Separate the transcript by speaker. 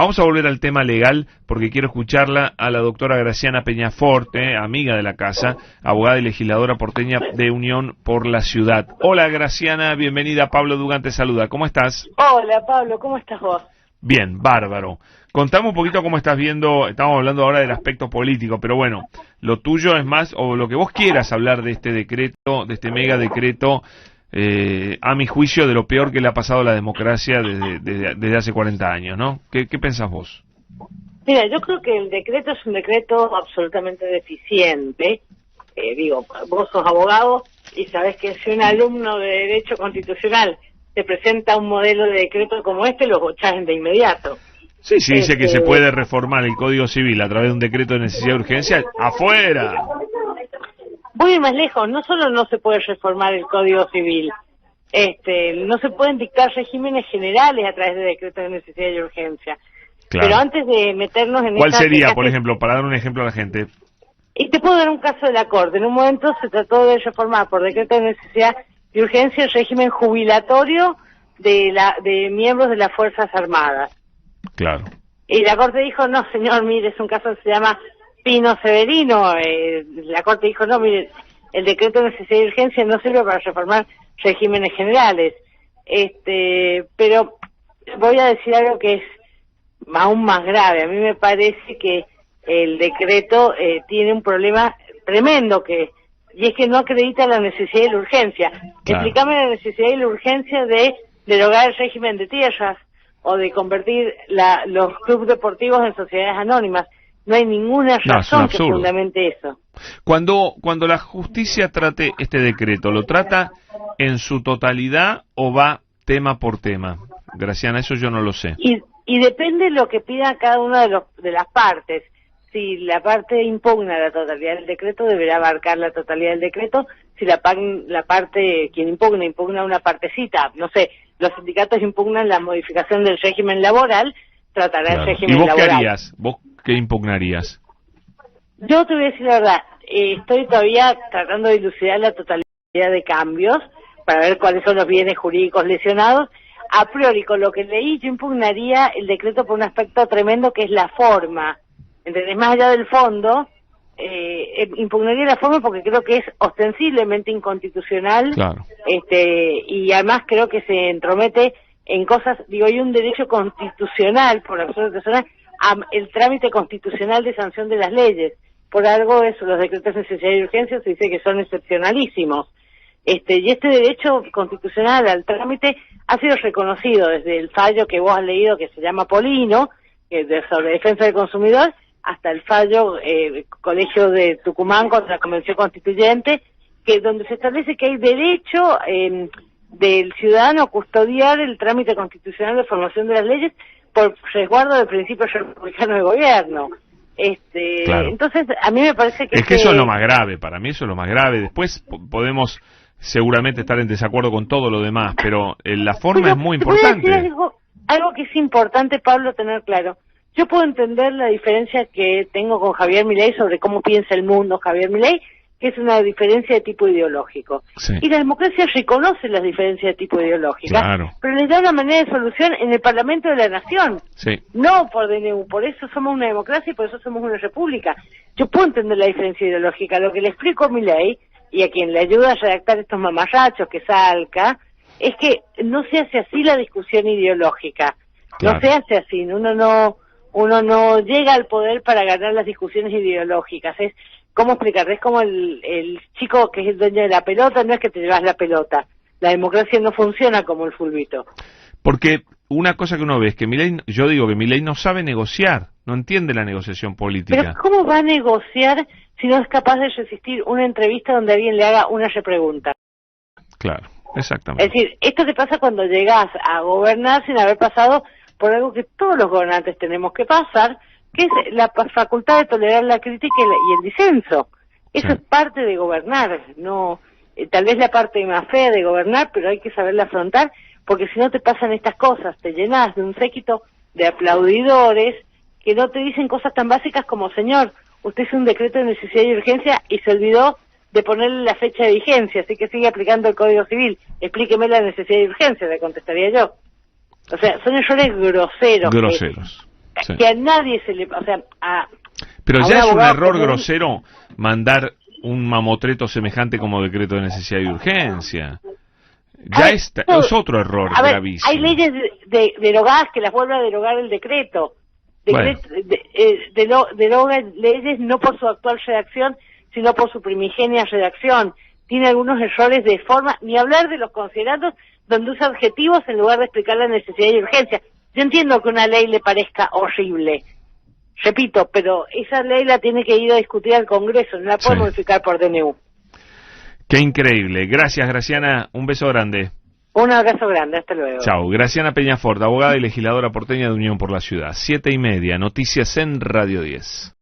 Speaker 1: Vamos a volver al tema legal porque quiero escucharla a la doctora Graciana Peñaforte, amiga de la casa, abogada y legisladora porteña de Unión por la Ciudad. Hola Graciana, bienvenida. Pablo Dugan te saluda. ¿Cómo estás?
Speaker 2: Hola Pablo, ¿cómo estás vos?
Speaker 1: Bien, bárbaro. Contame un poquito cómo estás viendo, estamos hablando ahora del aspecto político, pero bueno, lo tuyo es más, o lo que vos quieras hablar de este decreto, de este mega decreto, a mi juicio, de lo peor que le ha pasado a la democracia desde hace 40 años, ¿no? ¿Qué pensás vos?
Speaker 2: Mira, yo creo que el decreto es un decreto absolutamente deficiente. Vos sos abogado y sabés que si un alumno de Derecho Constitucional te presenta un modelo de decreto como este, lo bochás de inmediato.
Speaker 1: Sí, dice que se puede reformar el Código Civil a través de un decreto de necesidad de urgencia, ¡afuera!
Speaker 2: Voy más lejos, no solo no se puede reformar el Código Civil, no se pueden dictar regímenes generales a través de decretos de necesidad y urgencia. Claro. Pero antes de meternos en
Speaker 1: ¿Cuál sería, por ejemplo, para dar un ejemplo a la gente?
Speaker 2: Y te puedo dar un caso de la Corte. En un momento se trató de reformar por decreto de necesidad y urgencia el régimen jubilatorio de miembros de las Fuerzas Armadas.
Speaker 1: Claro.
Speaker 2: Y la Corte dijo, no señor, mire, es un caso que se llama Pino Severino. La Corte dijo, no, mire, el decreto de necesidad y urgencia no sirve para reformar regímenes generales. Pero voy a decir algo que es aún más grave. A mí me parece que el decreto tiene un problema tremendo, y es que no acredita la necesidad y la urgencia. Claro. Explícame la necesidad y la urgencia de derogar el régimen de tierras o de convertir los clubes deportivos en sociedades anónimas. No hay ninguna razón que fundamente eso.
Speaker 1: Cuando la justicia trate este decreto, ¿lo trata en su totalidad o va tema por tema? Graciana, eso yo no lo sé.
Speaker 2: Y depende de lo que pida cada una de las partes. Si la parte impugna la totalidad del decreto, deberá abarcar la totalidad del decreto. Si la parte, quien impugna una partecita, no sé, los sindicatos impugnan la modificación del régimen laboral, tratará el régimen laboral.
Speaker 1: ¿Y vos qué harías? ¿Vos qué impugnarías?
Speaker 2: Yo te voy a decir la verdad, estoy todavía tratando de dilucidar la totalidad de cambios para ver cuáles son los bienes jurídicos lesionados. A priori, con lo que leí, yo impugnaría el decreto por un aspecto tremendo que es la forma. ¿Entendés? Más allá del fondo, impugnaría la forma porque creo que es ostensiblemente inconstitucional.
Speaker 1: Claro.
Speaker 2: Y además creo que se entromete en cosas, hay un derecho constitucional, por la persona personal, el trámite constitucional de sanción de las leyes. Por algo eso, los decretos de necesidad y urgencia se dice que son excepcionalísimos. Y este derecho constitucional al trámite ha sido reconocido desde el fallo que vos has leído, que se llama Polino, sobre defensa del consumidor, hasta el fallo Colegio de Tucumán contra la Convención Constituyente, donde se establece que hay derecho del ciudadano a custodiar el trámite constitucional de formación de las leyes por resguardo del principio republicano de gobierno.
Speaker 1: Claro.
Speaker 2: Entonces, a mí me parece que...
Speaker 1: Es que eso es lo más grave, para mí eso es lo más grave. Después podemos seguramente estar en desacuerdo con todo lo demás, pero la forma es muy importante.
Speaker 2: Voy a decir algo que es importante, Pablo, tener claro. Yo puedo entender la diferencia que tengo con Javier Milei sobre cómo piensa el mundo Javier Milei, que es una diferencia de tipo ideológico. Sí. Y la democracia reconoce las diferencias de tipo ideológico, claro, pero les da una manera de solución en el Parlamento de la Nación, sí, no por DNU. Por eso somos una democracia y por eso somos una república. Yo puedo entender la diferencia ideológica. Lo que le explico a Milei y a quien le ayuda a redactar estos mamarrachos que salga, es que no se hace así la discusión ideológica. Claro. No se hace así. Uno no llega al poder para ganar las discusiones ideológicas. ¿Cómo explicar? Es como el chico que es el dueño de la pelota, no es que te llevas la pelota. La democracia no funciona como el fulbito.
Speaker 1: Porque una cosa que uno ve es que yo digo que Milei no sabe negociar, no entiende la negociación política.
Speaker 2: Pero ¿cómo va a negociar si no es capaz de resistir una entrevista donde alguien le haga una repregunta?
Speaker 1: Claro, exactamente.
Speaker 2: Es decir, esto te pasa cuando llegas a gobernar sin haber pasado por algo que todos los gobernantes tenemos que pasar, que es la facultad de tolerar la crítica y el disenso. Eso sí, es parte de gobernar, no tal vez la parte más fea de gobernar, pero hay que saberla afrontar, porque si no te pasan estas cosas, te llenas de un séquito de aplaudidores que no te dicen cosas tan básicas como, señor, usted hizo un decreto de necesidad y urgencia y se olvidó de ponerle la fecha de vigencia, así que sigue aplicando el Código Civil, explíqueme la necesidad y urgencia, le contestaría yo. O sea, son errores groseros.
Speaker 1: Groseros.
Speaker 2: que a nadie se le... O sea,
Speaker 1: pero ya es un error grosero mandar un mamotreto semejante como decreto de necesidad y urgencia. Ya es otro error gravísimo.
Speaker 2: Hay leyes derogadas que las vuelve a derogar el decreto. Deroga leyes no por su actual redacción, sino por su primigenia redacción. Tiene algunos errores de forma, ni hablar de los considerados, donde usa adjetivos en lugar de explicar la necesidad y urgencia. Yo entiendo que una ley le parezca horrible, repito, pero esa ley la tiene que ir a discutir al Congreso, no la puede modificar por DNU.
Speaker 1: Qué increíble. Gracias, Graciana. Un beso grande.
Speaker 2: Un abrazo grande. Hasta luego.
Speaker 1: Chao. Graciana Peñafort, abogada y legisladora porteña de Unión por la Ciudad. 7:30. Noticias en Radio 10.